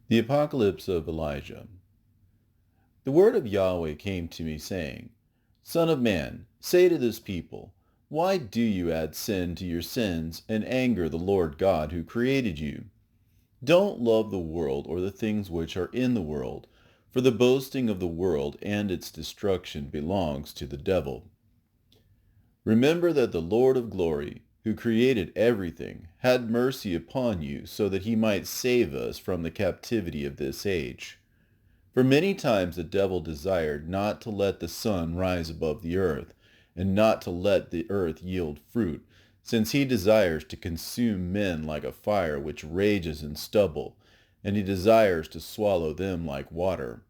The Apocalypse of Elijah. The word of Yahweh came to me, saying, Son of man, say to this people, why do you add sin to your sins and anger the Lord God who created you? Don't love the world or the things which are in the world, for the boasting of the world and its destruction belongs to the devil. Remember that the Lord of glory, who created everything, had mercy upon you so that he might save us from the captivity of this age. For many times the devil desired not to let the sun rise above the earth, and not to let the earth yield fruit, since he desires to consume men like a fire which rages in stubble, and he desires to swallow them like water.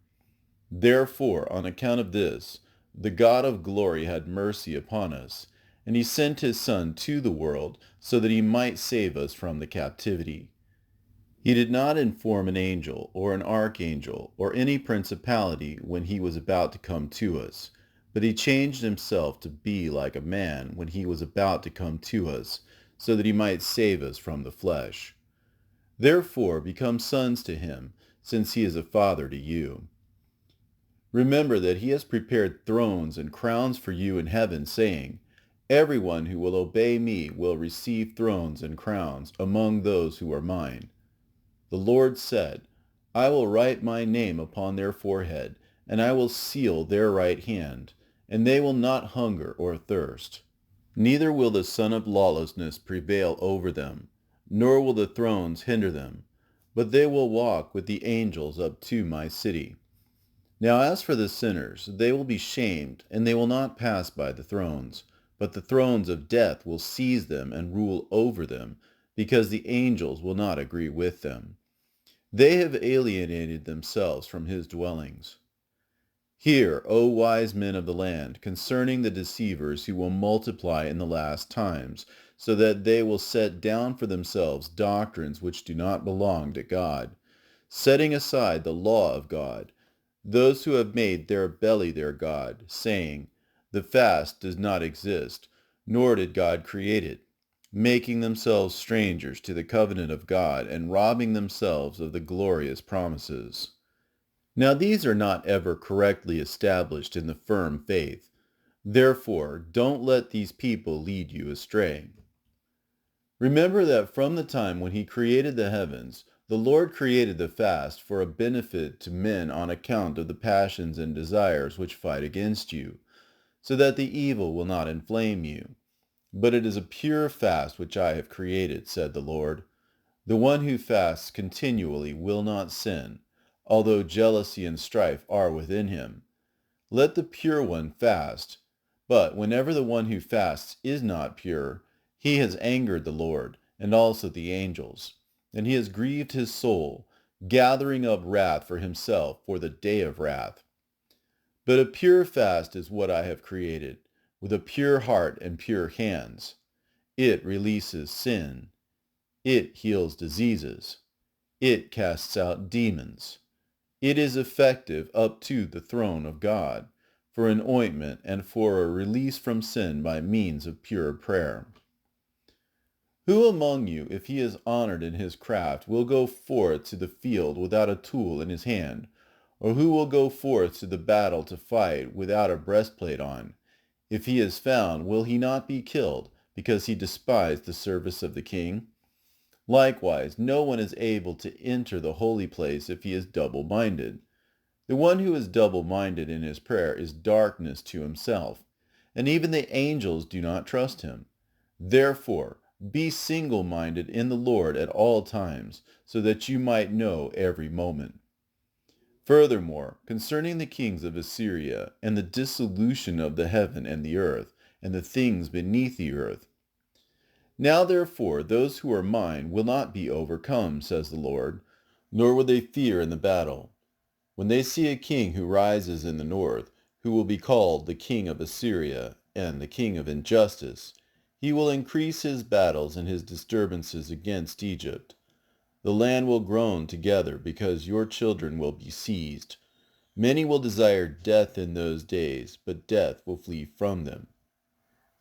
Therefore, on account of this, the God of glory had mercy upon us, and he sent his Son to the world so that he might save us from the captivity. He did not inform an angel or an archangel or any principality when he was about to come to us, but he changed himself to be like a man when he was about to come to us, so that he might save us from the flesh. Therefore become sons to him, since he is a father to you. Remember that he has prepared thrones and crowns for you in heaven, saying, Everyone who will obey me will receive thrones and crowns among those who are mine. The Lord said, I will write my name upon their forehead, and I will seal their right hand, and they will not hunger or thirst. Neither will the son of lawlessness prevail over them, nor will the thrones hinder them, but they will walk with the angels up to my city. Now as for the sinners, they will be shamed, and they will not pass by the thrones, but the thrones of death will seize them and rule over them, because the angels will not agree with them. They have alienated themselves from his dwellings. Hear, O wise men of the land, concerning the deceivers who will multiply in the last times, so that they will set down for themselves doctrines which do not belong to God, setting aside the law of God, those who have made their belly their God, saying, The fast does not exist, nor did God create it, making themselves strangers to the covenant of God and robbing themselves of the glorious promises. Now these are not ever correctly established in the firm faith. Therefore, don't let these people lead you astray. Remember that from the time when he created the heavens, the Lord created the fast for a benefit to men on account of the passions and desires which fight against you, so that the evil will not inflame you. But it is a pure fast which I have created, said the Lord. The one who fasts continually will not sin, although jealousy and strife are within him. Let the pure one fast. But whenever the one who fasts is not pure, he has angered the Lord, and also the angels, and he has grieved his soul, gathering up wrath for himself for the day of wrath. But a pure fast is what I have created, with a pure heart and pure hands. It releases sin. It heals diseases. It casts out demons. It is effective up to the throne of God, for an ointment and for a release from sin by means of pure prayer. Who among you, if he is honored in his craft, will go forth to the field without a tool in his hand? Or who will go forth to the battle to fight without a breastplate on? If he is found, will he not be killed, because he despised the service of the king? Likewise, no one is able to enter the holy place if he is double-minded. The one who is double-minded in his prayer is darkness to himself, and even the angels do not trust him. Therefore, be single-minded in the Lord at all times, so that you might know every moment. Furthermore, concerning the kings of Assyria, and the dissolution of the heaven and the earth, and the things beneath the earth. Now therefore those who are mine will not be overcome, says the Lord, nor will they fear in the battle. When they see a king who rises in the north, who will be called the king of Assyria, and the king of injustice, he will increase his battles and his disturbances against Egypt. The land will groan together, because your children will be seized. Many will desire death in those days, but death will flee from them.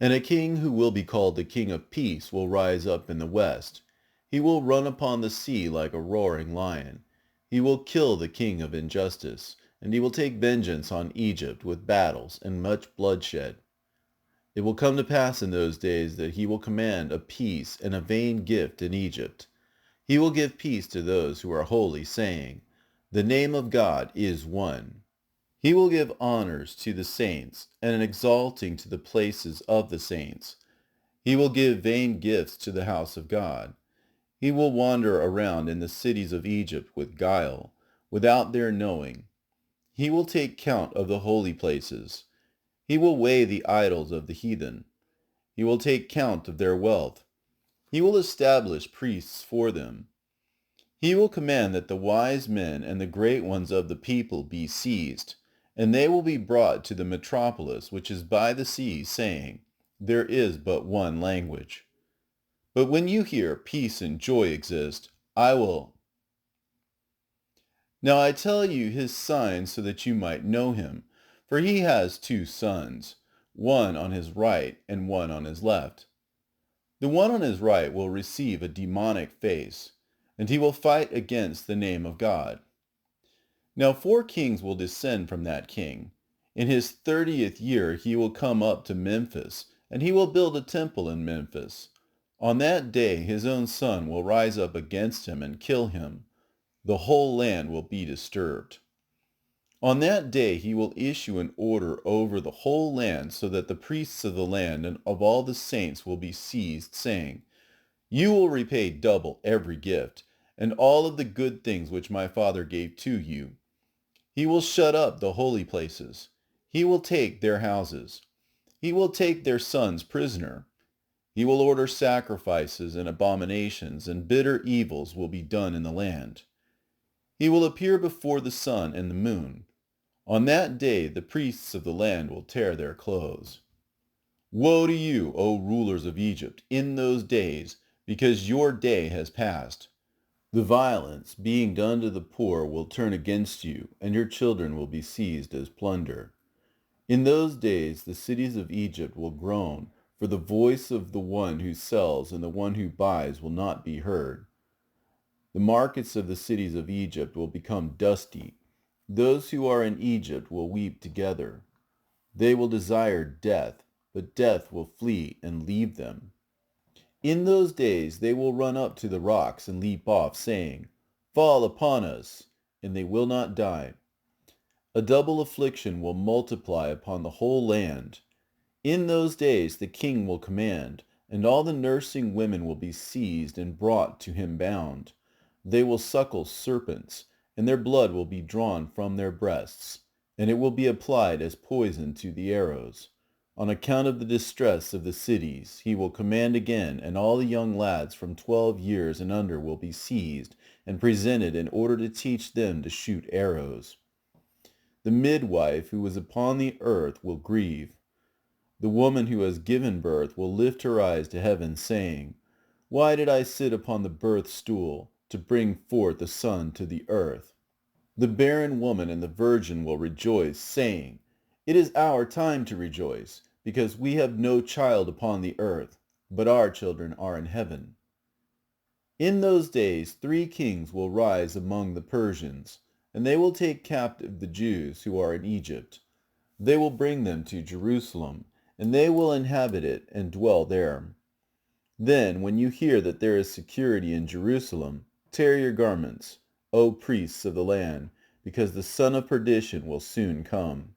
And a king who will be called the King of Peace will rise up in the west. He will run upon the sea like a roaring lion. He will kill the king of injustice, and he will take vengeance on Egypt with battles and much bloodshed. It will come to pass in those days that he will command a peace and a vain gift in Egypt. He will give peace to those who are holy, saying, "The name of God is one." He will give honors to the saints, and an exalting to the places of the saints. He will give vain gifts to the house of God. He will wander around in the cities of Egypt with guile, without their knowing. He will take count of the holy places. He will weigh the idols of the heathen. He will take count of their wealth. He will establish priests for them. He will command that the wise men and the great ones of the people be seized, and they will be brought to the metropolis which is by the sea, saying, "There is but one language." But when you hear peace and joy exist, I will. Now I tell you his signs so that you might know him, for he has two sons, one on his right and one on his left. The one on his right will receive a demonic face, and he will fight against the name of God. Now 4 kings will descend from that king. In his 30th year he will come up to Memphis, and he will build a temple in Memphis. On that day his own son will rise up against him and kill him. The whole land will be disturbed. On that day he will issue an order over the whole land, so that the priests of the land and of all the saints will be seized, saying, "You will repay double every gift, and all of the good things which my father gave to you." He will shut up the holy places. He will take their houses. He will take their sons prisoner. He will order sacrifices and abominations, and bitter evils will be done in the land. He will appear before the sun and the moon. On that day the priests of the land will tear their clothes. Woe to you, O rulers of Egypt, in those days, because your day has passed. The violence being done to the poor will turn against you, and your children will be seized as plunder. In those days the cities of Egypt will groan, for the voice of the one who sells and the one who buys will not be heard. The markets of the cities of Egypt will become dusty. Those who are in Egypt will weep together. They will desire death, but death will flee and leave them. In those days they will run up to the rocks and leap off, saying, "Fall upon us," and they will not die. A double affliction will multiply upon the whole land. In those days the king will command, and all the nursing women will be seized and brought to him bound. They will suckle serpents, and their blood will be drawn from their breasts, and it will be applied as poison to the arrows. On account of the distress of the cities, he will command again, and all the young lads from 12 years and under will be seized and presented in order to teach them to shoot arrows. The midwife who was upon the earth will grieve. The woman who has given birth will lift her eyes to heaven, saying, "Why did I sit upon the birth stool to bring forth a son to the earth?" The barren woman and the virgin will rejoice, saying, "It is our time to rejoice, because we have no child upon the earth, but our children are in heaven." In those days 3 kings will rise among the Persians, and they will take captive the Jews who are in Egypt. They will bring them to Jerusalem, and they will inhabit it and dwell there. Then, when you hear that there is security in Jerusalem, tear your garments, O priests of the land, because the son of perdition will soon come.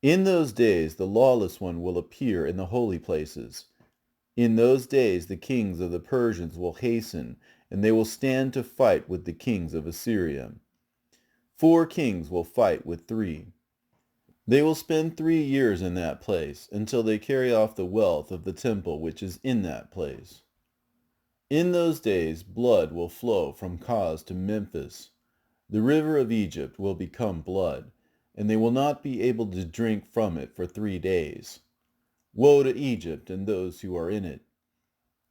In those days the lawless one will appear in the holy places. In those days the kings of the Persians will hasten, and they will stand to fight with the kings of Assyria. 4 kings will fight with 3. They will spend 3 years in that place, until they carry off the wealth of the temple which is in that place. In those days blood will flow from Kaz to Memphis. The river of Egypt will become blood, and they will not be able to drink from it for 3 days. Woe to Egypt and those who are in it!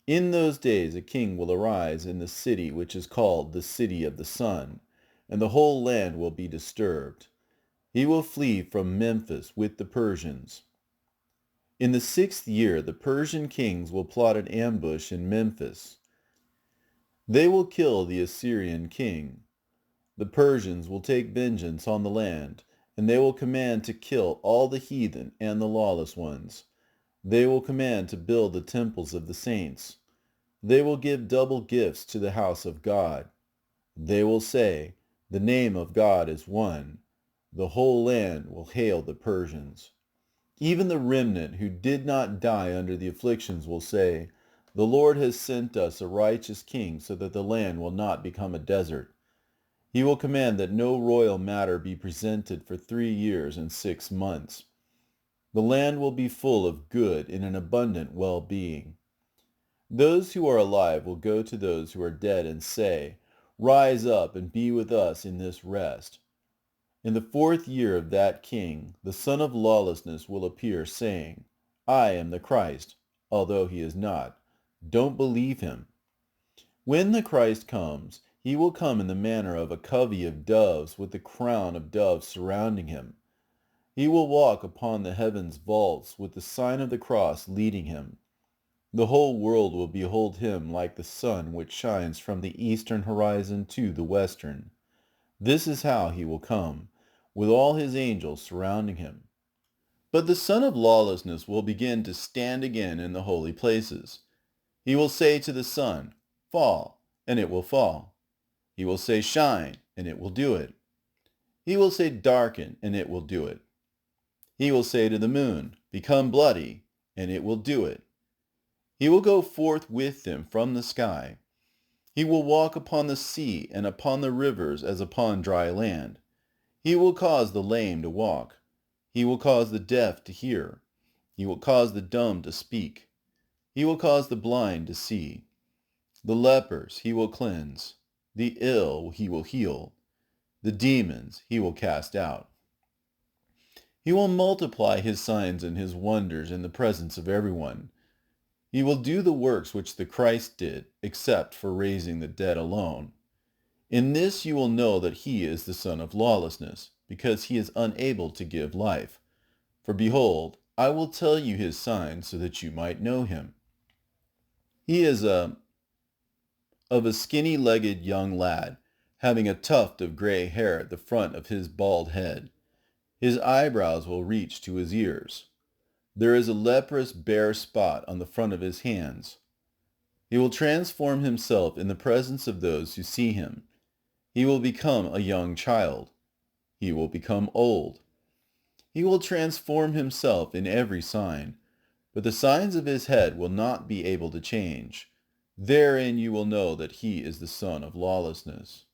In those days a king will arise in the city which is called the City of the Sun, and the whole land will be disturbed. He will flee from Memphis with the Persians. In the 6th year the Persian kings will plot an ambush in Memphis. They will kill the Assyrian king. The Persians will take vengeance on the land, and they will command to kill all the heathen and the lawless ones. They will command to build the temples of the saints. They will give double gifts to the house of God. They will say, "The name of God is one." The whole land will hail the Persians. Even the remnant who did not die under the afflictions will say, "The Lord has sent us a righteous king so that the land will not become a desert." He will command that no royal matter be presented for 3 years and 6 months. The land will be full of good and an abundant well-being. Those who are alive will go to those who are dead and say, "Rise up and be with us in this rest." In the 4th year of that king, the son of lawlessness will appear, saying, "I am the Christ," although he is not. Don't believe him. When the Christ comes, he will come in the manner of a covey of doves with the crown of doves surrounding him. He will walk upon the heaven's vaults with the sign of the cross leading him. The whole world will behold him like the sun which shines from the eastern horizon to the western. This is how he will come, with all his angels surrounding him. But the son of lawlessness will begin to stand again in the holy places. He will say to the sun, "Fall," and it will fall. He will say, "Shine," and it will do it. He will say, "Darken," and it will do it. He will say to the moon, "Become bloody," and it will do it. He will go forth with them from the sky. He will walk upon the sea and upon the rivers as upon dry land. He will cause the lame to walk. He will cause the deaf to hear. He will cause the dumb to speak. He will cause the blind to see. The lepers he will cleanse. The ill he will heal. The demons he will cast out. He will multiply his signs and his wonders in the presence of everyone. He will do the works which the Christ did, except for raising the dead alone. In this you will know that he is the son of lawlessness, because he is unable to give life. For behold, I will tell you his signs so that you might know him. He is of a skinny-legged young lad, having a tuft of gray hair at the front of his bald head. His eyebrows will reach to his ears. There is a leprous bare spot on the front of his hands. He will transform himself in the presence of those who see him. He will become a young child. He will become old. He will transform himself in every sign, but the signs of his head will not be able to change. Therein you will know that he is the son of lawlessness.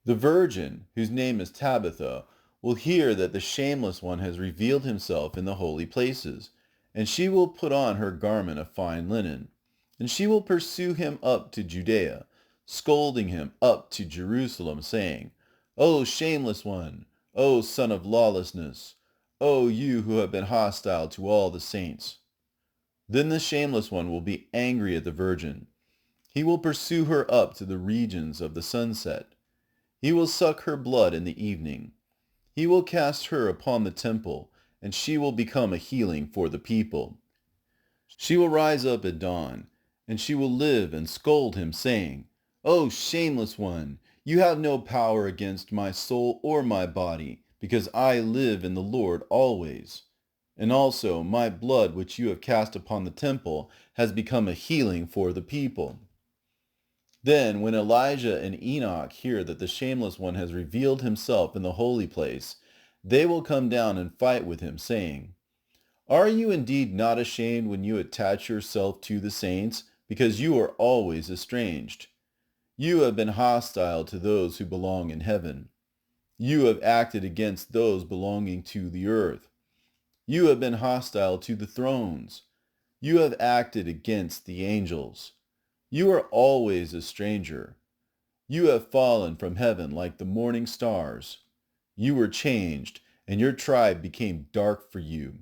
The virgin, whose name is Tabitha, will hear that the Shameless One has revealed himself in the holy places, and she will put on her garment of fine linen, and she will pursue him up to Judea, scolding him up to Jerusalem, saying, "O Shameless One, O son of lawlessness, O you who have been hostile to all the saints." Then the Shameless One will be angry at the virgin. He will pursue her up to the regions of the sunset. He will suck her blood in the evening. He will cast her upon the temple, and she will become a healing for the people. She will rise up at dawn, and she will live and scold him, saying, "O Shameless One, you have no power against my soul or my body, because I live in the Lord always. And also my blood which you have cast upon the temple has become a healing for the people." Then, when Elijah and Enoch hear that the Shameless One has revealed himself in the holy place, they will come down and fight with him, saying, "Are you indeed not ashamed when you attach yourself to the saints, because you are always estranged? You have been hostile to those who belong in heaven. You have acted against those belonging to the earth. You have been hostile to the thrones. You have acted against the angels. You are always a stranger. You have fallen from heaven like the morning stars. You were changed, and your tribe became dark for you.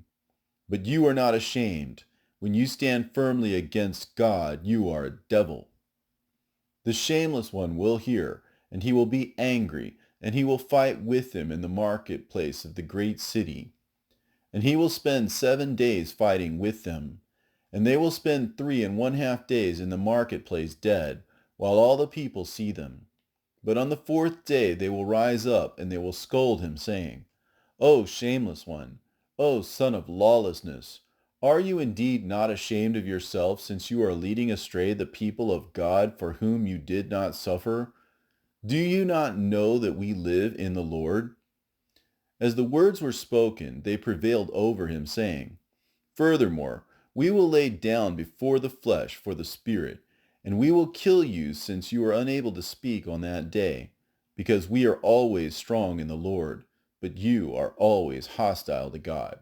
But you are not ashamed. When you stand firmly against God, you are a devil." The Shameless One will hear, and he will be angry, and he will fight with them in the marketplace of the great city. And he will spend 7 days fighting with them. And they will spend 3½ days in the marketplace dead, while all the people see them. But on the fourth day they will rise up, and they will scold him, saying, O shameless one, O son of lawlessness, are you indeed not ashamed of yourself, since you are leading astray the people of God for whom you did not suffer? Do you not know that we live in the Lord? As the words were spoken, they prevailed over him, saying, Furthermore, we will lay down before the flesh for the Spirit, and we will kill you, since you are unable to speak on that day, because we are always strong in the Lord, but you are always hostile to God.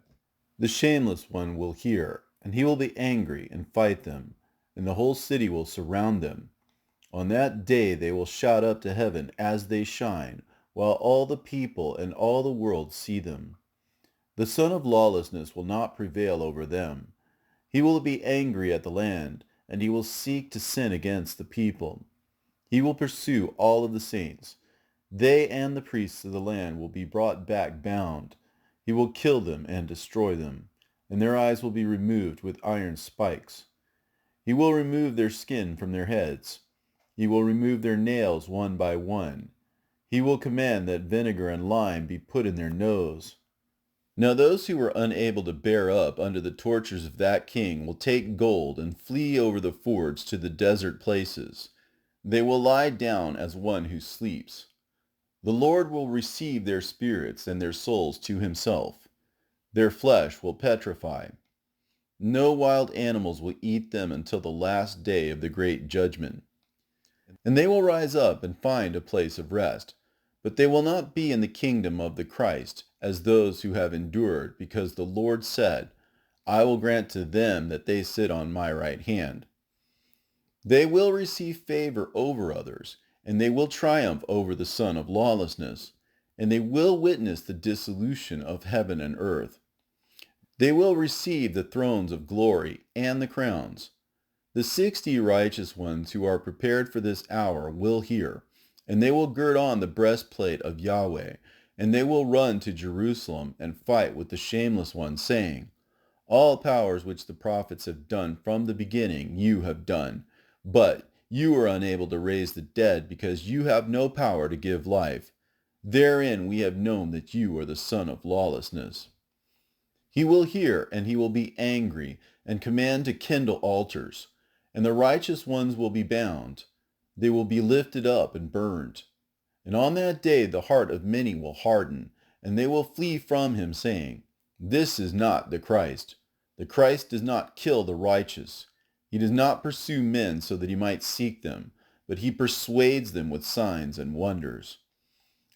The shameless one will hear, and he will be angry and fight them, and the whole city will surround them. On that day they will shout up to heaven as they shine, while all the people and all the world see them. The son of lawlessness will not prevail over them. He will be angry at the land, and he will seek to sin against the people. He will pursue all of the saints. They and the priests of the land will be brought back bound. He will kill them and destroy them, and their eyes will be removed with iron spikes. He will remove their skin from their heads. He will remove their nails one by one. He will command that vinegar and lime be put in their nose. Now those who were unable to bear up under the tortures of that king will take gold and flee over the fords to the desert places. They will lie down as one who sleeps. The Lord will receive their spirits and their souls to himself. Their flesh will petrify. No wild animals will eat them until the last day of the great judgment. And they will rise up and find a place of rest. But they will not be in the kingdom of the Christ as those who have endured, because the Lord said, I will grant to them that they sit on my right hand. They will receive favor over others, and they will triumph over the son of lawlessness, and they will witness the dissolution of heaven and earth. They will receive the thrones of glory and the crowns. The 60 righteous ones who are prepared for this hour will hear, and they will gird on the breastplate of Yahweh, and they will run to Jerusalem and fight with the shameless one, saying, All powers which the prophets have done from the beginning you have done, but you are unable to raise the dead, because you have no power to give life. Therein we have known that you are the son of lawlessness. He will hear, and he will be angry, and command to kindle altars, and the righteous ones will be bound. They will be lifted up and burned. And on that day the heart of many will harden, and they will flee from him, saying, This is not the Christ. The Christ does not kill the righteous. He does not pursue men so that he might seek them, but he persuades them with signs and wonders.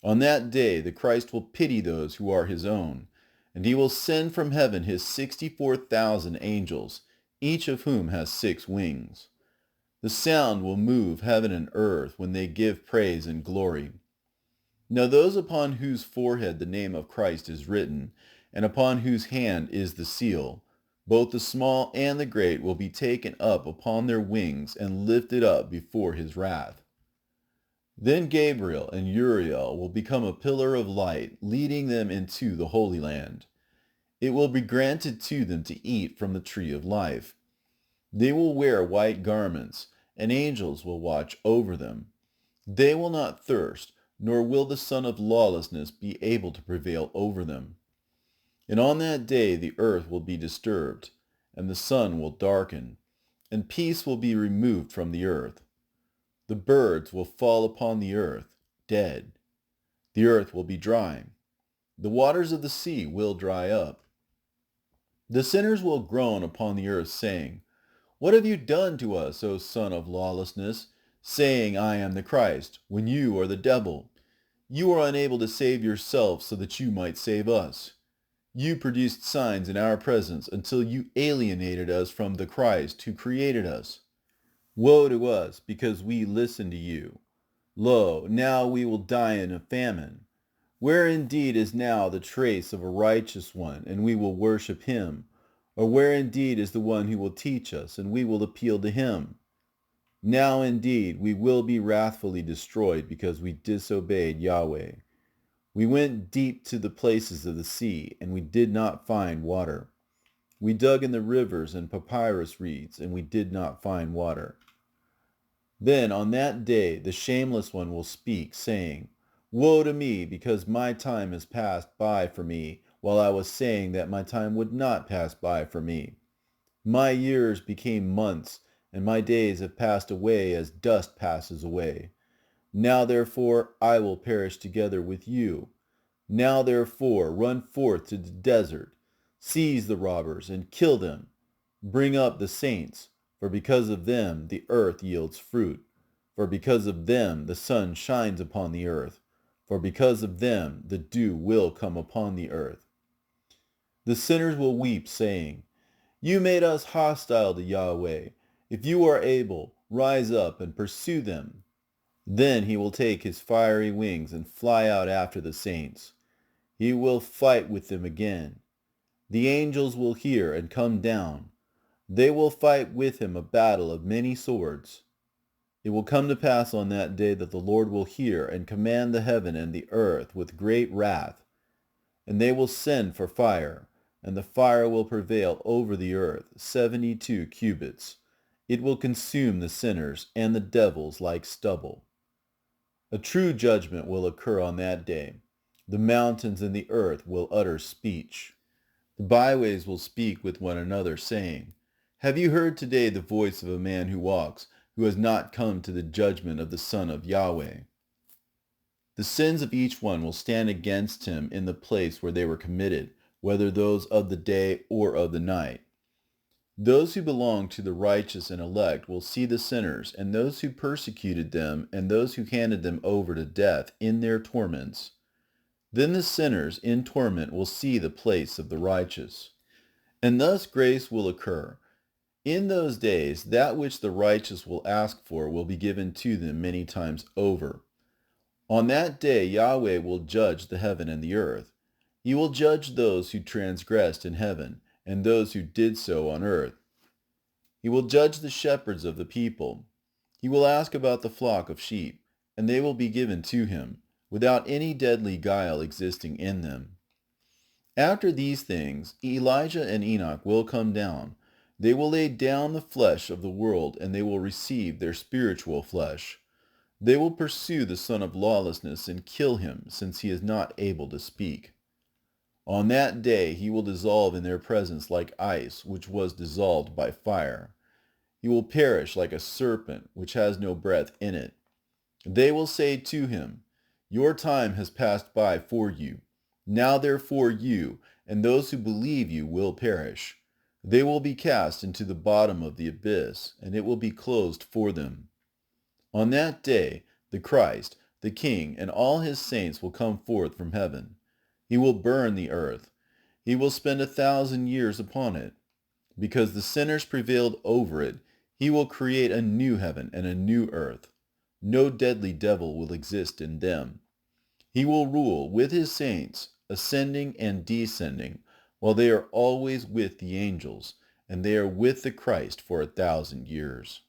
On that day the Christ will pity those who are his own, and he will send from heaven his 64,000 angels, each of whom has 6 wings. The sound will move heaven and earth when they give praise and glory. Now those upon whose forehead the name of Christ is written, and upon whose hand is the seal, both the small and the great will be taken up upon their wings and lifted up before his wrath. Then Gabriel and Uriel will become a pillar of light, leading them into the Holy Land. It will be granted to them to eat from the tree of life. They will wear white garments, and angels will watch over them. They will not thirst, nor will the son of lawlessness be able to prevail over them. And on that day the earth will be disturbed, and the sun will darken, and peace will be removed from the earth. The birds will fall upon the earth, dead. The earth will be dry. The waters of the sea will dry up. The sinners will groan upon the earth, saying, What have you done to us, O son of lawlessness, saying, I am the Christ, when you are the devil? You are unable to save yourself so that you might save us. You produced signs in our presence until you alienated us from the Christ who created us. Woe to us, because we listened to you. Lo, now we will die in a famine. Where indeed is now the trace of a righteous one, and we will worship him? Or where indeed is the one who will teach us, and we will appeal to him? Now indeed we will be wrathfully destroyed, because we disobeyed Yahweh. We went deep to the places of the sea, and we did not find water. We dug in the rivers and papyrus reeds, and we did not find water. Then on that day the Shameless One will speak, saying, Woe to me, because my time has passed by for me, while I was saying that my time would not pass by for me. My years became months, and my days have passed away as dust passes away. Now therefore I will perish together with you. Now therefore run forth to the desert, seize the robbers, and kill them. Bring up the saints, for because of them the earth yields fruit. For because of them the sun shines upon the earth. For because of them the dew will come upon the earth. The sinners will weep, saying, You made us hostile to Yahweh. If you are able, rise up and pursue them. Then he will take his fiery wings and fly out after the saints. He will fight with them again. The angels will hear and come down. They will fight with him a battle of many swords. It will come to pass on that day that the Lord will hear and command the heaven and the earth with great wrath. And they will send for fire, and the fire will prevail over the earth 72 cubits. It will consume the sinners and the devils like stubble. A true judgment will occur on that day. The mountains and the earth will utter speech. The byways will speak with one another, saying, Have you heard today the voice of a man who walks, who has not come to the judgment of the Son of Yahweh? The sins of each one will stand against him in the place where they were committed, whether those of the day or of the night. Those who belong to the righteous and elect will see the sinners, and those who persecuted them, and those who handed them over to death in their torments. Then the sinners in torment will see the place of the righteous. And thus grace will occur. In those days, that which the righteous will ask for will be given to them many times over. On that day Yahweh will judge the heaven and the earth. He will judge those who transgressed in heaven, and those who did so on earth. He will judge the shepherds of the people. He will ask about the flock of sheep, and they will be given to him, without any deadly guile existing in them. After these things, Elijah and Enoch will come down. They will lay down the flesh of the world, and they will receive their spiritual flesh. They will pursue the son of lawlessness and kill him, since he is not able to speak. On that day he will dissolve in their presence like ice, which was dissolved by fire. He will perish like a serpent, which has no breath in it. They will say to him, Your time has passed by for you. Now therefore you, and those who believe you, will perish. They will be cast into the bottom of the abyss, and it will be closed for them. On that day, the Christ, the King, and all his saints will come forth from heaven. He will burn the earth. He will spend 1,000 years upon it. Because the sinners prevailed over it, he will create a new heaven and a new earth. No deadly devil will exist in them. He will rule with his saints, ascending and descending, while they are always with the angels, and they are with the Christ for 1,000 years.